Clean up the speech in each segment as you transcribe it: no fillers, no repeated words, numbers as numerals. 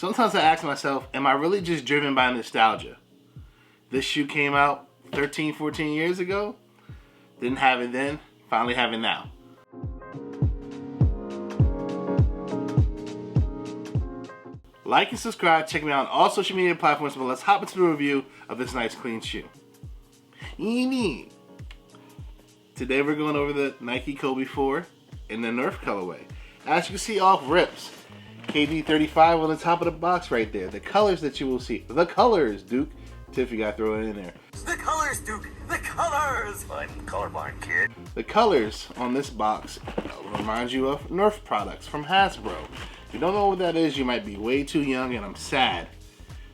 Sometimes I ask myself, am I really just driven by nostalgia? This shoe came out 13, 14 years ago. Didn't have it then, finally have it now. Like and subscribe, check me out on all social media platforms, but let's hop into the review of this nice clean shoe. Today we're going over the Nike Kobe 4 in the Nerf colorway. As you can see off rips, KD 35 on the top of the box right there. The colors that you will see. The colors, Duke. Tiff, you gotta throw it in there. The colors, Duke. The colors. I'm colorblind, kid. The colors on this box remind you of Nerf products from Hasbro. If you don't know what that is, you might be way too young, and I'm sad.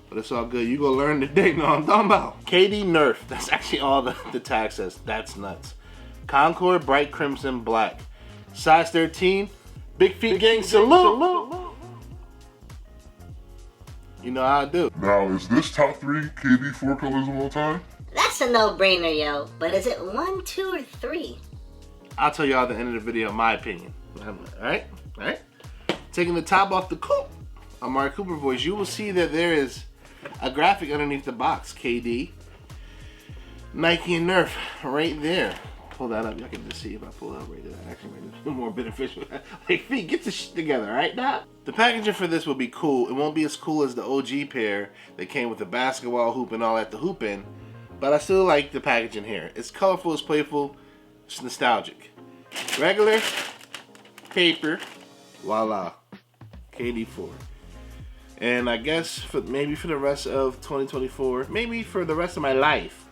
But it's all good. You gonna learn today. Know what I'm talking about. KD Nerf. That's actually all the tag says. That's nuts. Concord Bright Crimson Black. Size 13. Big Feet Gang salute. You know how I do. Now, is this top 3 KD4 colors of all time? That's a no-brainer, yo. But is it 1, 2, or 3? I'll tell y'all at the end of the video my opinion. Alright? Taking the top off the coupe on Mark Cooper voice, you will see that there is a graphic underneath the box. KD, Nike, and Nerf right there. Pull that up. Y'all can just see if I pull it up right there. Actually, it's more beneficial. Like, feet, get this shit together, alright now? The packaging for this will be cool. It won't be as cool as the OG pair that came with the basketball hoop and all at the hoop in, but I still like the packaging here. It's colorful, it's playful, it's nostalgic. Regular paper, voila, KD4. And I guess maybe for the rest of 2024, maybe for the rest of my life,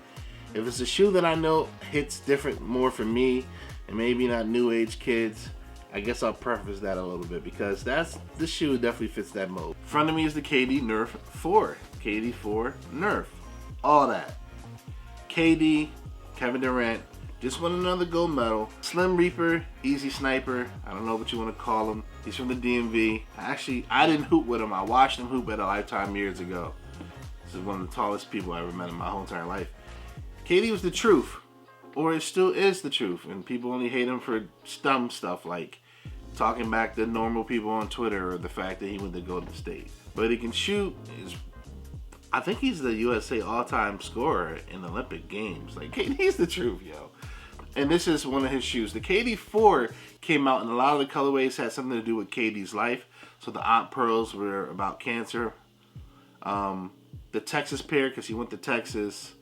if it's a shoe that I know hits different more for me and maybe not new age kids, I guess I'll preface that a little bit because this shoe definitely fits that mold. In front of me is the KD Nerf 4. KD 4 Nerf. All that. KD, Kevin Durant, just won another gold medal. Slim Reaper, Easy Sniper, I don't know what you want to call him. He's from the DMV. I didn't hoop with him. I watched him hoop at a Lifetime years ago. This is one of the tallest people I ever met in my whole entire life. KD was the truth, or it still is the truth, and people only hate him for dumb stuff like talking back to normal people on Twitter or the fact that he went to Golden State. But he can shoot. I think he's the USA all-time scorer in Olympic Games. Like, KD's the truth, yo. And this is one of his shoes. The KD 4 came out, and a lot of the colorways had something to do with KD's life. So the Aunt Pearls were about cancer. The Texas pair, because he went to Texas.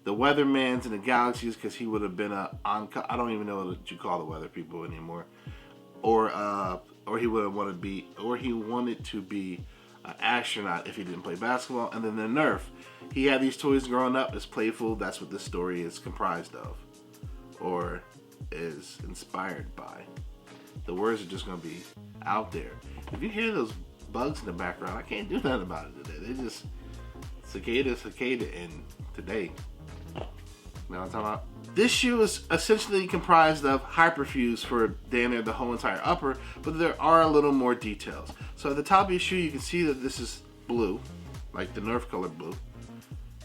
The Weathermans and the Galaxies, because he would have been I don't even know what you call the weather people anymore. Or he wanted to be an astronaut if he didn't play basketball. And then the Nerf. He had these toys growing up. It's playful. That's what this story is comprised of, or is inspired by. The words are just going to be out there. If you hear those bugs in the background, I can't do nothing about it today. They just cicada, and today. You know what I'm talking about? This shoe is essentially comprised of hyperfuse for damn near the whole entire upper, but there are a little more details. So at the top of your shoe, you can see that this is blue, like the Nerf color blue.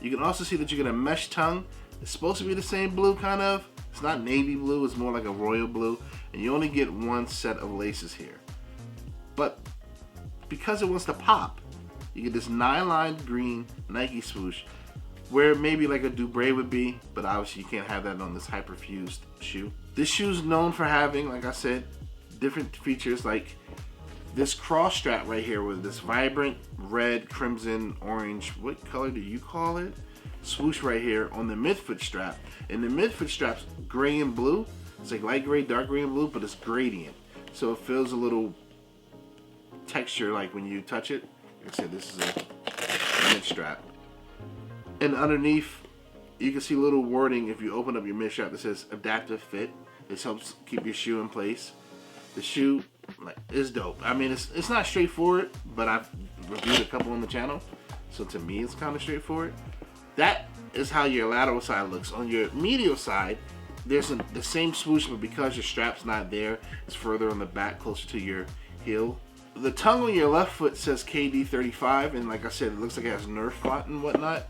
You can also see that you get a mesh tongue. It's supposed to be the same blue, kind of. It's not navy blue, it's more like a royal blue, and you only get one set of laces here. But because it wants to pop, you get this nylon green Nike swoosh, where maybe like a Dubré would be, but obviously you can't have that on this hyperfused shoe. This shoe's known for having, like I said, different features like this cross strap right here with this vibrant red, crimson, orange, what color do you call it? Swoosh right here on the midfoot strap. And the midfoot strap's gray and blue. It's like light gray, dark gray, and blue, but it's gradient. So it feels a little texture like when you touch it. Like I said, this is a mid strap. And underneath, you can see a little wording if you open up your mid strap that says adaptive fit. This helps keep your shoe in place. The shoe is dope. I mean, it's not straightforward, but I've reviewed a couple on the channel. So to me, it's kind of straightforward. That is how your lateral side looks. On your medial side, there's the same swoosh, but because your strap's not there, it's further on the back, closer to your heel. The tongue on your left foot says KD 35, and like I said, it looks like it has Nerf font and whatnot.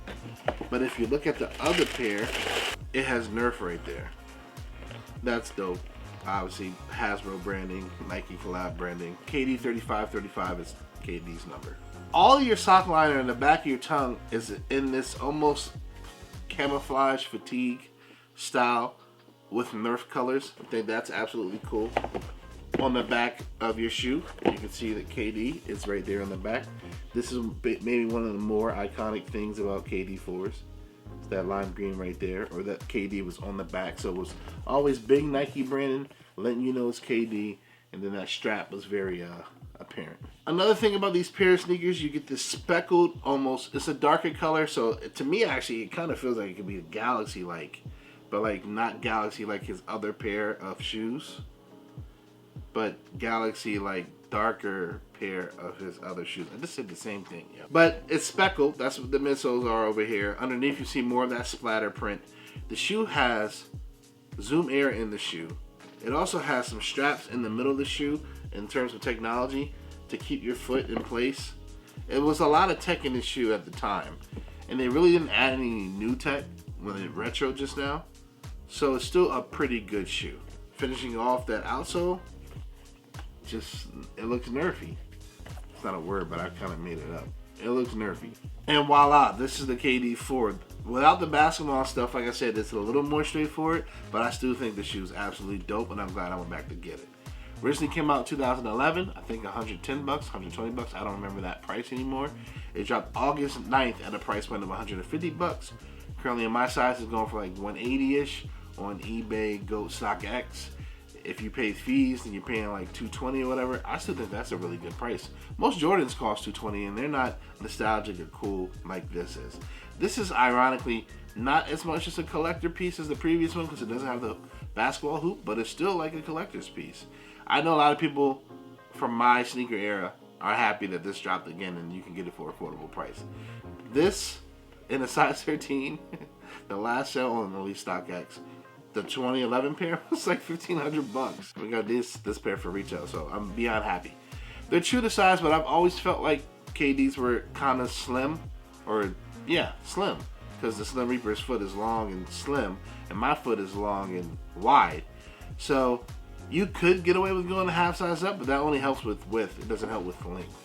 But if you look at the other pair, it has Nerf right there. That's dope. Obviously, Hasbro branding, Nike collab branding. KD 35 is KD's number. All your sock liner in the back of your tongue is in this almost camouflage fatigue style with Nerf colors. I think that's absolutely cool. On the back of your shoe, you can see that KD is right there on the back. This is maybe one of the more iconic things about KD4s. It's that lime green right there, or that KD was on the back, so it was always big Nike branding, letting you know it's KD, and then that strap was very apparent. Another thing about these pair of sneakers, you get this speckled, almost, it's a darker color, so to me actually, it kind of feels like it could be a Galaxy-like, but like not Galaxy like his other pair of shoes, but Galaxy like darker pair of his other shoes. I just said the same thing, yeah. But it's speckled, that's what the midsoles are over here. Underneath you see more of that splatter print. The shoe has Zoom Air in the shoe. It also has some straps in the middle of the shoe in terms of technology to keep your foot in place. It was a lot of tech in the shoe at the time, and they really didn't add any new tech when they retro just now. So it's still a pretty good shoe. Finishing off that outsole, just, it looks nerfy. It's not a word, but I kind of made it up. It looks nerfy. And voila, this is the KD4. Without the basketball stuff, like I said, it's a little more straightforward, but I still think the shoe is absolutely dope, and I'm glad I went back to get it. Originally came out in 2011, I think 110 bucks, 120 bucks, I don't remember that price anymore. It dropped August 9th at a price point of 150 bucks. Currently in my size, it's going for like 180-ish on eBay, Goat, StockX. If you pay fees, then you're paying like $220 or whatever. I still think that's a really good price. Most Jordans cost $220, and they're not nostalgic or cool like this is. This is ironically not as much as a collector piece as the previous one because it doesn't have the basketball hoop, but it's still like a collector's piece. I know a lot of people from my sneaker era are happy that this dropped again and you can get it for an affordable price. This, in a size 13, the last sale on at least StockX, the 2011 pair was like 1,500 bucks. We got this pair for retail, so I'm beyond happy. They're true to size, but I've always felt like KDs were kind of slim, or yeah, slim, because the Slim Reaper's foot is long and slim, and my foot is long and wide. So you could get away with going a half size up, but that only helps with width. It doesn't help with length.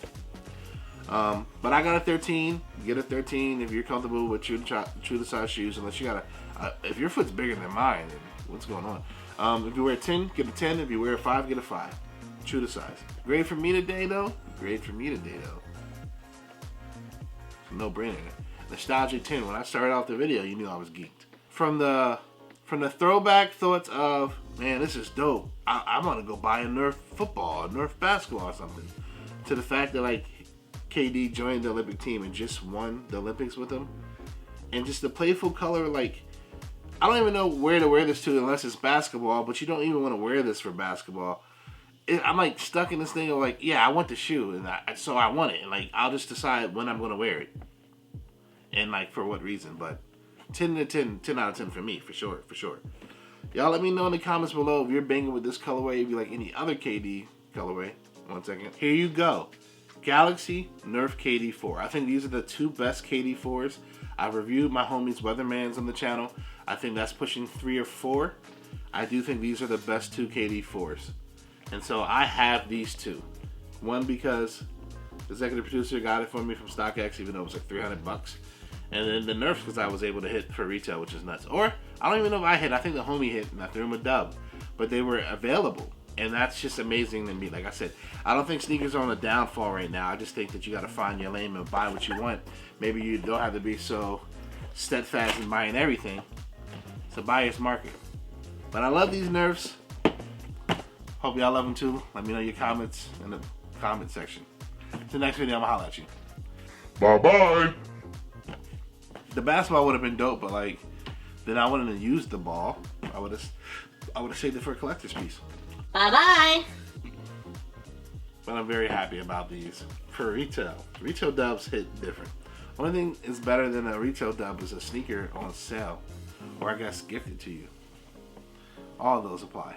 But I got a 13. Get a 13 if you're comfortable with true to size shoes, unless you got if your foot's bigger than mine, then what's going on? If you wear a 10, get a 10. If you wear a 5, get a 5. True to size. Grade for me today, though. Grade for me today, though. No brainer. Nostalgic 10. When I started off the video, you knew I was geeked. From the throwback thoughts of, man, this is dope. I want to go buy a Nerf football, a Nerf basketball or something. To the fact that like KD joined the Olympic team and just won the Olympics with them. And just the playful color, like, I don't even know where to wear this to unless it's basketball, but you don't even want to wear this for basketball. I'm like stuck in this thing of like, yeah, I want the shoe, and so I want it. And like, I'll just decide when I'm going to wear it. And like, for what reason. But 10 out of 10 for me, for sure. Y'all let me know in the comments below if you're banging with this colorway, if you like any other KD colorway. 1 second. Here you go. Galaxy Nerf KD4. I think these are the 2 best KD4s. I've reviewed my homies Weatherman's on the channel. I think that's pushing 3 or 4. I do think these are the best 2 KD4s. And so I have these 2. One because the executive producer got it for me from StockX, even though it was like 300 bucks. And then the Nerfs because I was able to hit for retail, which is nuts. Or, I don't even know if I hit. I think the homie hit and I threw him a dub. But they were available. And that's just amazing to me. Like I said, I don't think sneakers are on a downfall right now. I just think that you got to find your lane and buy what you want. Maybe you don't have to be so steadfast in buying everything. It's a buyer's market. But I love these Nerfs. Hope y'all love them too. Let me know your comments in the comment section. Till the next video, I'm going to holler at you. Bye-bye. The basketball would have been dope, but like, then I wouldn't have used the ball. I would have saved it for a collector's piece. Bye-bye. But I'm very happy about these for retail. Retail dubs hit different. Only thing is better than a retail dub is a sneaker on sale, or I guess gifted to you. All of those apply.